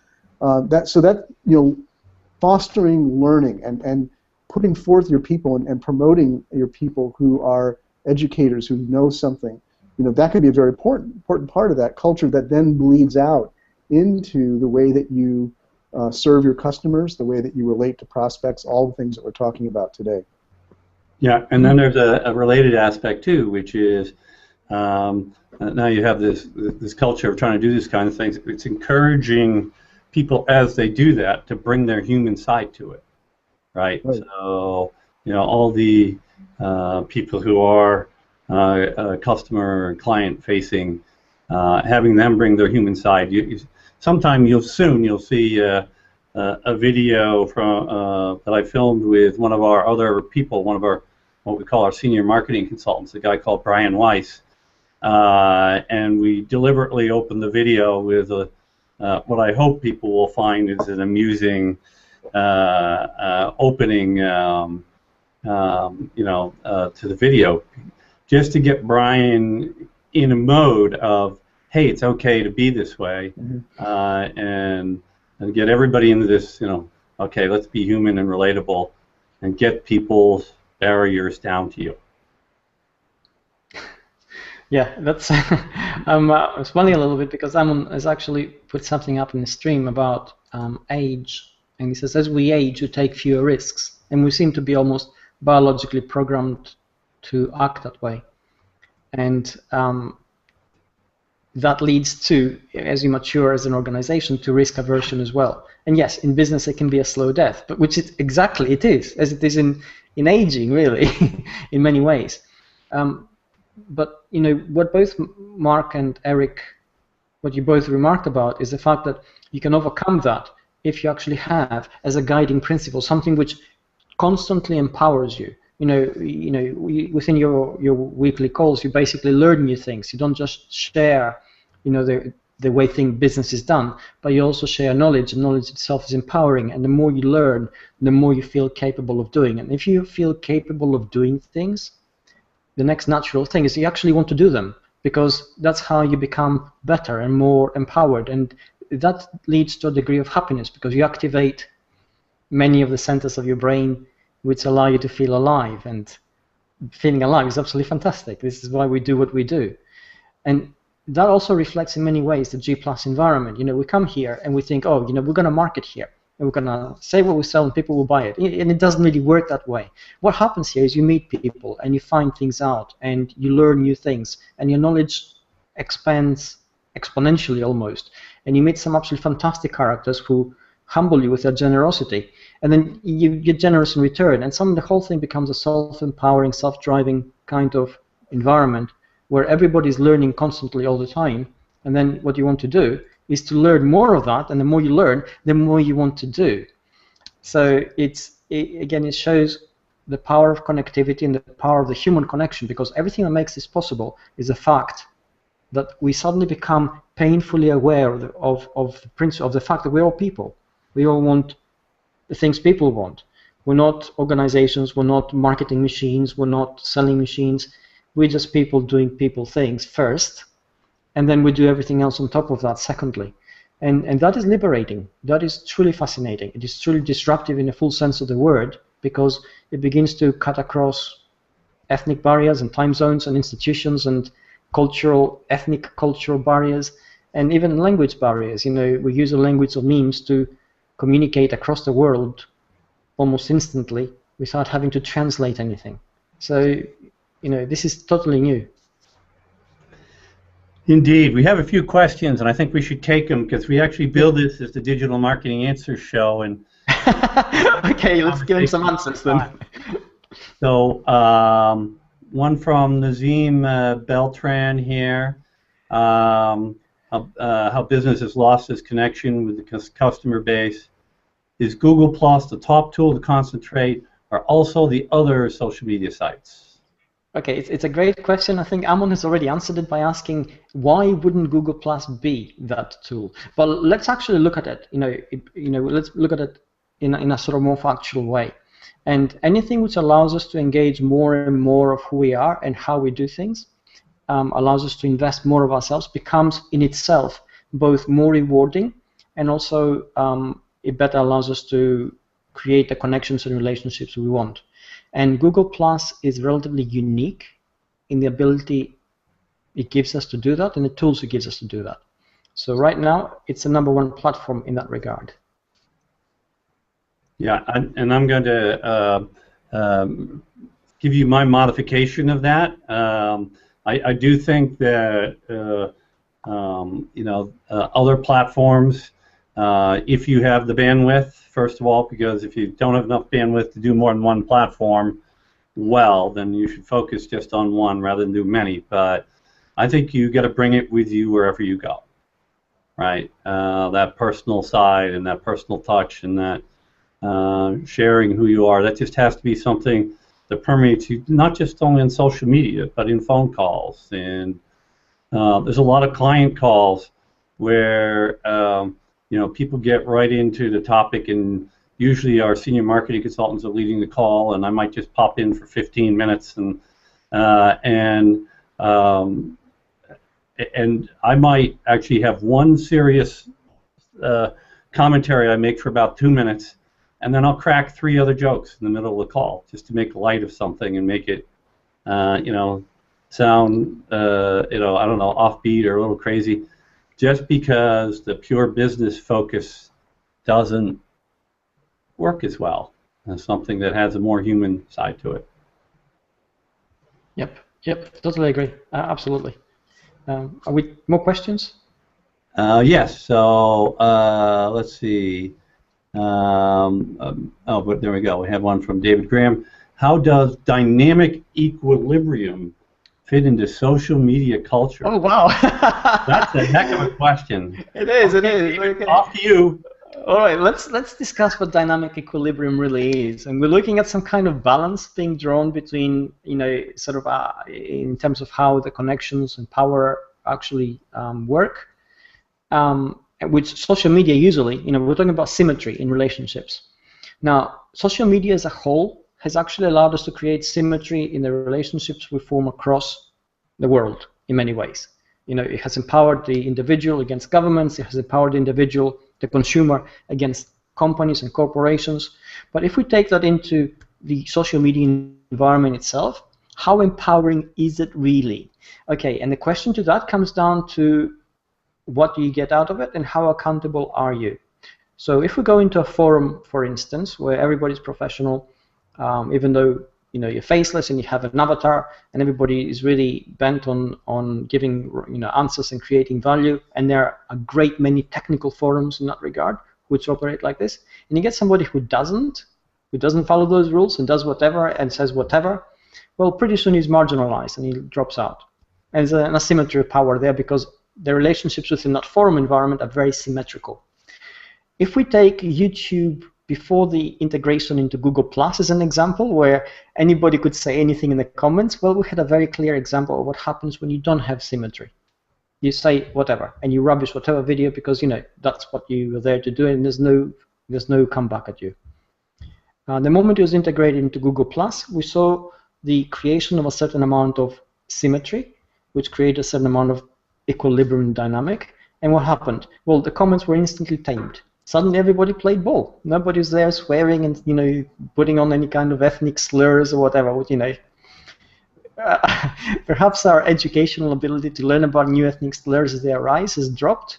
Fostering learning and putting forth your people and promoting your people who are educators who know something, that can be a very important part of that culture that then bleeds out into the way that you serve your customers, the way that you relate to prospects, all the things that we're talking about today. Yeah, and then there's a related aspect too, which is now you have this culture of trying to do this kind of things. It's encouraging people as they do that to bring their human side to it, right? So all the people who are customer and client facing, having them bring their human side. Sometime you'll see a video from that I filmed with one of our other people, one of our what we call our senior marketing consultants, a guy called Brian Weiss, and we deliberately opened the video with what I hope people will find is an amusing opening, to the video, just to get Brian in a mode of, hey, it's okay to be this way, and get everybody into this, okay, let's be human and relatable, and get people's barriers down to you. Yeah, that's. I'm smiling a little bit because Amon has actually put something up in the stream about age, and he says, as we age, we take fewer risks, and we seem to be almost biologically programmed to act that way, and that leads to, as you mature as an organization, to risk aversion as well. And yes, in business it can be a slow death, but which it is, as it is in aging, really, in many ways. But what both Mark and Eric, what you both remarked about, is the fact that you can overcome that if you actually have as a guiding principle something which constantly empowers you. Within your weekly calls, you basically learn new things. You don't just share, the way business is done, but you also share knowledge, and knowledge itself is empowering. And the more you learn, the more you feel capable of doing. And if you feel capable of doing things, the next natural thing is you actually want to do them, because that's how you become better and more empowered, and that leads to a degree of happiness because you activate many of the centers of your brain which allow you to feel alive, and feeling alive is absolutely fantastic. This is why we do what we do. And that also reflects in many ways the G+ environment. We come here and we think, oh, we're going to market here, and we're going to say what we sell and people will buy it. And it doesn't really work that way. What happens here is you meet people and you find things out and you learn new things, and your knowledge expands exponentially almost. And you meet some absolutely fantastic characters who humble you with their generosity, and then you get generous in return, and the whole thing becomes a self-empowering, self-driving kind of environment where everybody's learning constantly all the time. And then what you want to do is to learn more of that, and the more you learn, the more you want to do. So it shows the power of connectivity and the power of the human connection, because everything that makes this possible is the fact that we suddenly become painfully aware of the fact that we're all people. We all want the things people want. We're not organizations, we're not marketing machines, we're not selling machines. We're just people doing people things first, and then we do everything else on top of that secondly. And that is liberating. That is truly fascinating. It is truly disruptive in the full sense of the word, because it begins to cut across ethnic barriers and time zones and institutions and ethnic cultural barriers, and even language barriers. We use a language of memes to communicate across the world almost instantly without having to translate anything. So, this is totally new. Indeed. We have a few questions, and I think we should take them because we actually build this as the Digital Marketing Answers show. And okay, let's give him some answers then. So, one from Nazim Beltran here. How business has lost its connection with the customer base. Is Google Plus the top tool to concentrate, or also the other social media sites? Okay, it's a great question. I think Amon has already answered it by asking why wouldn't Google Plus be that tool. But let's actually look at it. Let's look at it in a sort of more factual way. And anything which allows us to engage more and more of who we are and how we do things allows us to invest more of ourselves, becomes in itself both more rewarding and also it better allows us to create the connections and relationships we want. And Google Plus is relatively unique in the ability it gives us to do that and the tools it gives us to do that. So right now, it's the #1 platform in that regard. Yeah, and I'm going to give you my modification of that. I do think that other platforms, if you have the bandwidth, first of all, because if you don't have enough bandwidth to do more than one platform, well, then you should focus just on one rather than do many. But I think you got to bring it with you wherever you go, right? That personal side and that personal touch and that sharing who you are, that just has to be something that permeates you, not just only on social media, but in phone calls. And there's a lot of client calls where people get right into the topic, and usually our senior marketing consultants are leading the call, and I might just pop in for 15 minutes, and I might actually have one serious commentary I make for about 2 minutes, and then I'll crack 3 other jokes in the middle of the call just to make light of something and make it, sound, I don't know, offbeat or a little crazy, just because the pure business focus doesn't work as well as something that has a more human side to it. Yep, totally agree. Absolutely. Are we more questions? Yes. So let's see. But there we go. We have one from David Graham. How does dynamic equilibrium fit into social media culture? Oh, wow. That's a heck of a question. It is. Okay. Off to you. All right, let's discuss what dynamic equilibrium really is, and we're looking at some kind of balance being drawn between, sort of in terms of how the connections and power actually work. With social media, usually, we're talking about symmetry in relationships. Now, social media as a whole has actually allowed us to create symmetry in the relationships we form across the world in many ways. It has empowered the individual against governments. It has empowered the individual, the consumer, against companies and corporations. But if we take that into the social media environment itself, how empowering is it really? Okay, and the question to that comes down to what do you get out of it and how accountable are you? So if we go into a forum, for instance, where everybody's professional, even though you're faceless and you have an avatar, and everybody is really bent on giving answers and creating value, and there are a great many technical forums in that regard which operate like this, and you get somebody who doesn't follow those rules and does whatever and says whatever, well, pretty soon he's marginalized and he drops out. And there's an asymmetry of power there because the relationships within that forum environment are very symmetrical. If we take YouTube before the integration into Google Plus as an example, where anybody could say anything in the comments, well, we had a very clear example of what happens when you don't have symmetry. You say whatever, and you rubbish whatever video because that's what you were there to do, and there's no comeback at you. The moment it was integrated into Google Plus, we saw the creation of a certain amount of symmetry, which created a certain amount of equilibrium dynamic. And what happened? Well, the comments were instantly tamed. Suddenly everybody played ball. Nobody was there swearing and putting on any kind of ethnic slurs or whatever. Perhaps our educational ability to learn about new ethnic slurs as they arise has dropped,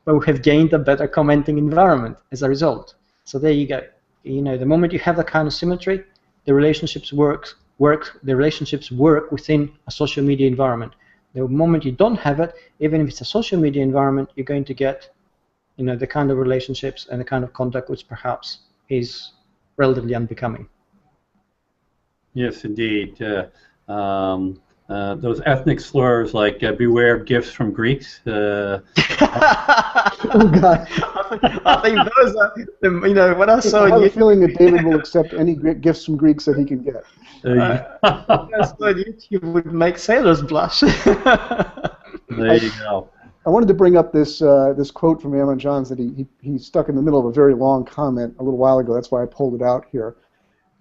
but we have gained a better commenting environment as a result. So there you go. The moment you have that kind of symmetry, the relationships work within a social media environment. The moment you don't have it, even if it's a social media environment, you're going to get the kind of relationships and the kind of contact which perhaps is relatively unbecoming. Yes, indeed. Those ethnic slurs like beware gifts from Greeks. Oh, God. I think those are, what I saw. I have a feeling that David will accept any gifts from Greeks that he can get. YouTube would make sailors blush. There you go. I wanted to bring up this quote from Alan Johns that he stuck in the middle of a very long comment a little while ago. That's why I pulled it out here,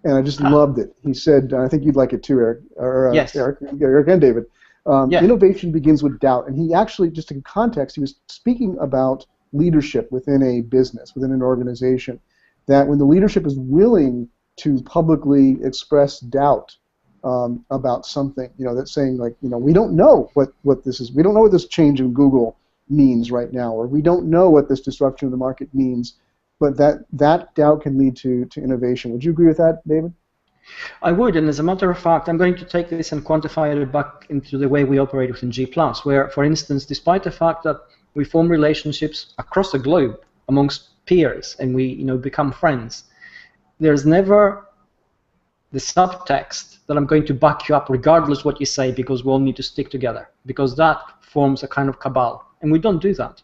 and I just loved it. He said, I think you'd like it too, Eric. Or, yes. Eric and David. Yeah. Innovation begins with doubt. And he actually, just in context, he was speaking about leadership within a business, within an organization, that when the leadership is willing to publicly express doubt about something, that's saying, like, we don't know what this is. We don't know what this change in Google means right now, or we don't know what this disruption of the market means, but that doubt can lead to innovation. Would you agree with that, David? I would, and as a matter of fact, I'm going to take this and quantify it back into the way we operate within G+, where, for instance, despite the fact that we form relationships across the globe amongst peers and we become friends, there's never the subtext that I'm going to back you up regardless what you say, because we all need to stick together, because that forms a kind of cabal, and we don't do that.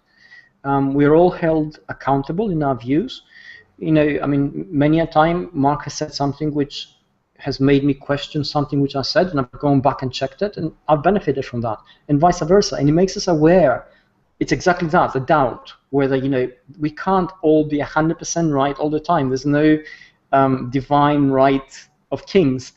We're all held accountable in our views. I mean, many a time Mark has said something which has made me question something which I said, and I've gone back and checked it, and I've benefited from that, and vice versa. And it makes us aware. It's exactly that, the doubt, whether we can't all be 100% right all the time. There's no divine right of kings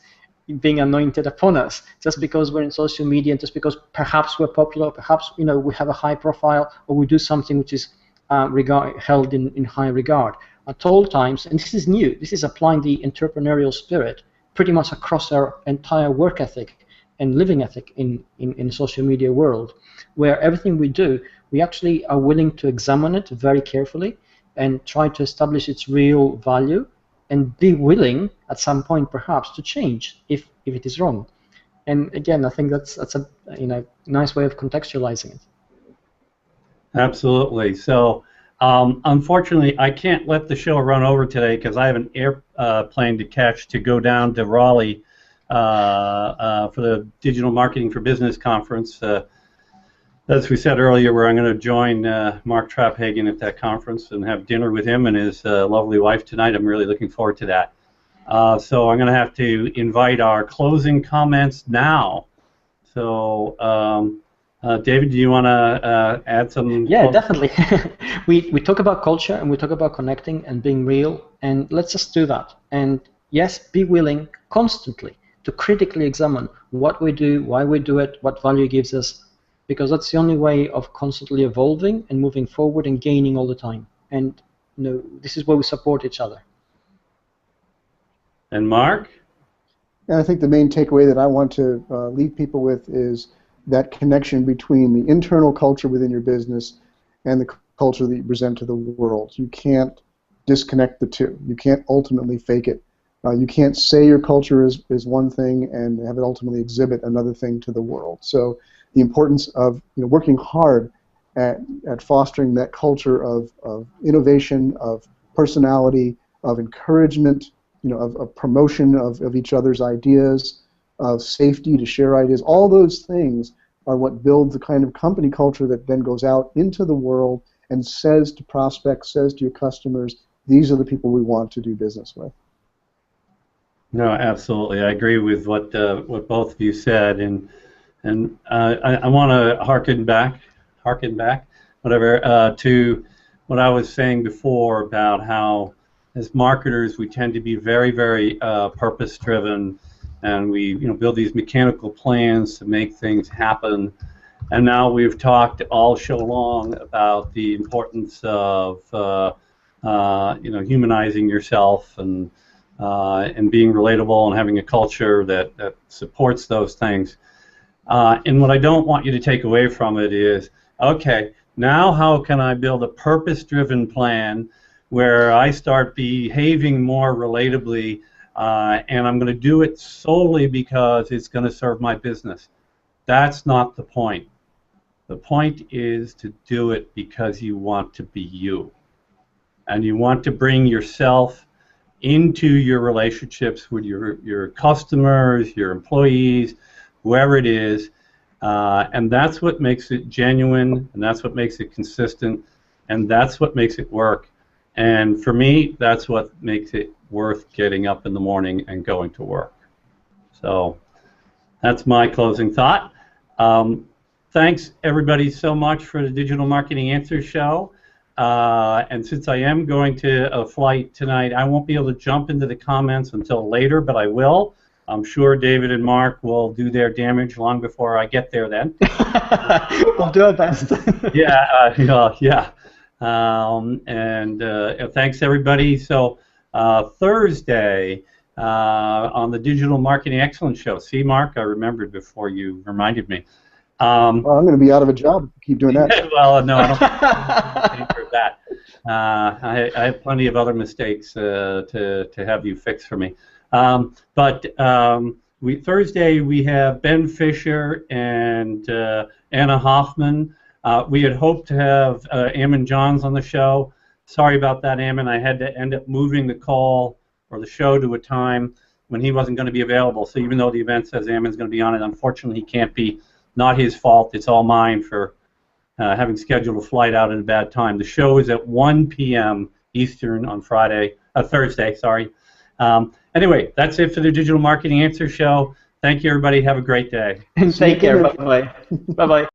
being anointed upon us just because we're in social media, and just because perhaps we're popular, perhaps we have a high profile, or we do something which is held in high regard. At all times, and this is new, this is applying the entrepreneurial spirit pretty much across our entire work ethic and living ethic in social media world, where everything we do, we actually are willing to examine it very carefully and try to establish its real value, and be willing at some point perhaps to change if it is wrong. And again, I think that's a nice way of contextualizing it. Absolutely. So unfortunately, I can't let the show run over today because I have an airplane to catch to go down to Raleigh for the Digital Marketing for Business conference. As we said earlier, where I'm going to join Mark Traphagen at that conference and have dinner with him and his lovely wife tonight. I'm really looking forward to that. So I'm going to have to invite our closing comments now. So, David, do you want to add some? Yeah, definitely. we talk about culture, and we talk about connecting and being real, and let's just do that. And yes, be willing constantly to critically examine what we do, why we do it, what value it gives us, because that's the only way of constantly evolving and moving forward and gaining all the time. And this is where we support each other. And Mark? And I think the main takeaway that I want to leave people with is that connection between the internal culture within your business and the culture that you present to the world. You can't disconnect the two. You can't ultimately fake it. You can't say your culture is one thing and have it ultimately exhibit another thing to the world. So the importance of working hard at fostering that culture of innovation, of personality, of encouragement, of promotion of each other's ideas, of safety to share ideas. All those things are what build the kind of company culture that then goes out into the world and says to prospects, says to your customers, these are the people we want to do business with. No, absolutely. I agree with what both of you said, and I want to harken back, whatever, to what I was saying before about how, as marketers, we tend to be very, very purpose-driven, and we build these mechanical plans to make things happen. And now we've talked all show long about the importance of humanizing yourself and being relatable and having a culture that supports those things. And what I don't want you to take away from it is, okay, now how can I build a purpose-driven plan where I start behaving more relatably, and I'm going to do it solely because it's going to serve my business? That's not the point. The point is to do it because you want to be you. And you want to bring yourself into your relationships with your customers, your employees, whoever it is, and that's what makes it genuine, and that's what makes it consistent, and that's what makes it work. And for me, that's what makes it worth getting up in the morning and going to work. So that's my closing thought. Thanks, everybody, so much for the Digital Marketing Answers show. And since I am going to a flight tonight, I won't be able to jump into the comments until later, but I will I'm sure David and Mark will do their damage long before I get there then. We'll do our best. Yeah. Thanks, everybody. So Thursday on the Digital Marketing Excellence Show. See, Mark, I remembered before you reminded me. Well, I'm going to be out of a job. Keep doing that. Well, no, I don't think for that. I have plenty of other mistakes to have you fix for me. Thursday we have Ben Fisher and Anna Hoffman. We had hoped to have Ammon Johns on the show. Sorry about that, Ammon. I had to end up moving the call or the show to a time when he wasn't going to be available. So even though the event says Ammon's going to be on it, unfortunately he can't be. Not his fault. It's all mine for having scheduled a flight out at a bad time. The show is at 1 p.m. Eastern on Thursday. Sorry. Anyway, that's it for the Digital Marketing Answer Show. Thank you, everybody. Have a great day. And take care. Bye-bye. Bye-bye.